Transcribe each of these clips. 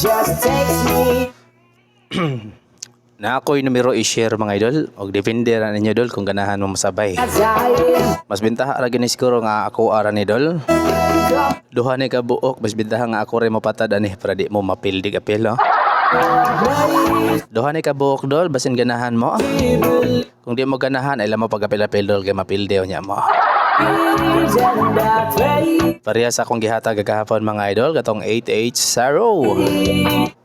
just takes me. Na ako'y numero i-share mga idol og depende ra ninyo idol kung ganahan mo masabay. As I am, Mas bintaha ra gini siguro nga ako ara ni idol. Duha ni ka buok mas bintaha nga ako rin mapatad ani para di mo mapildig apil no. Duha ni ka buok dol basin ganahan mo. Kung di mo ganahan ay mo pagapil-apil dol kay mapilde nya mo. Parehas akong gihatag kagahapon mga idol katong 88 Saro.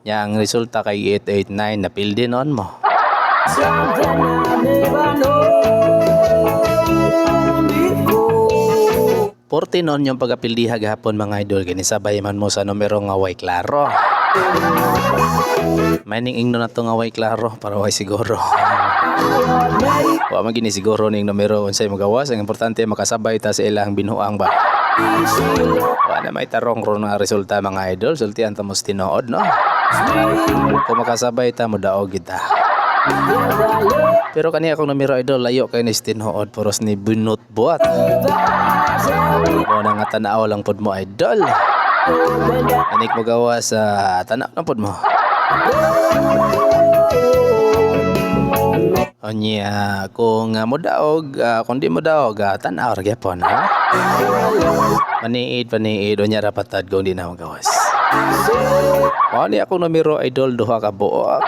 Yang resulta kay 889 na pilde noon mo. something I never know before. 40 noon yung pagapildiha gahapon mga idol kini sabay man mo sa numero nga way klaro. Mining ingno na to nga way klaro para way siguro. Wa man gini siguro ning numero unsay magawas, ang importante makasabay ta sa ilang binuang ba. Wa na may tarong ron nga resulta mga idol, sultian ta mo tinuod no. Kung makasabay ta mo daog kita. Pero kani akong numero idol layo kay ni tinuod puros ni bunot buat. Mo na nga tanaw lang pod mo idol. Anik mo gawas sa tanaw lang pod mo. Onya kung mo daog kung di mo daog tanaw ra gyapon ha. Paniid onya ra patad kung di na magawas. Mao ni akong numero idol duha ka buok.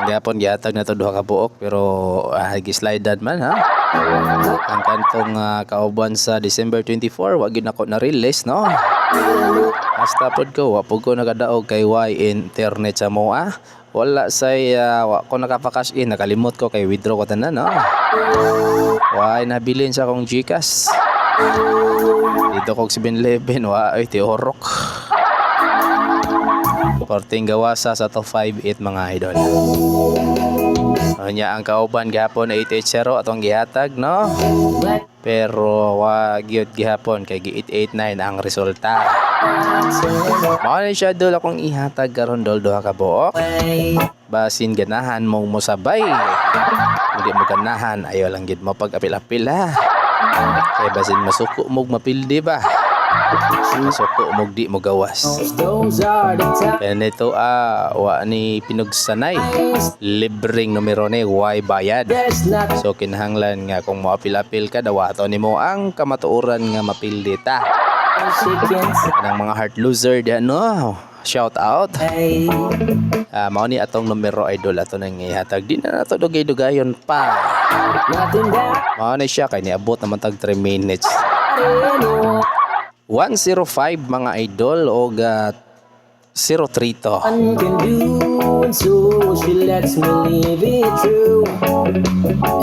Gyapon giatag na to duha ka buok pero gi-slidean man ha. Ang kantong kauban sa December 24 wa gyud nako na release no. Hasta pod ko wa pud ko nagadaog kay internet sa moa. Wala say wa ko nakapa-cash in, nakalimot ko kay withdraw ko tanan no. Why nabilin sa akong GCash. Dito kog 7-Eleven wa ay tiorok. Porting gawasa sa top 58 mga idol. Anya ang kauban gihapon 880 atong gihatag no. Pero wa gyud gihapon kay gi-889 ang resulta. Mao ni siya dol akong ihatag karon dol duha ka buok. Basin ganahan mong mosabay. Hindi mo ganahan ayo lang gid mo pag-apil-apil ha. Kay basin masuko mog mapildi ba. Masuko mog di mo gawas. Those are the times. Kaya nito wa ni pinugsanay. Libreng numero ni way bayad. There's nothing So kinahanglan nga kung moapil-apil ka daw ato nimo ang kamatuoran nga mapildi ta. she can Anang mga heart loser diyan no. Shout out. say. Mao ni atong numero idol ato nang ihatag di na nato dugay-dugayon pa. Nothing that Mao ni siya kay niabot naman tag 3 minutes. I know. 105 mga idol og 03 to. One can do, and so she lets me live it through.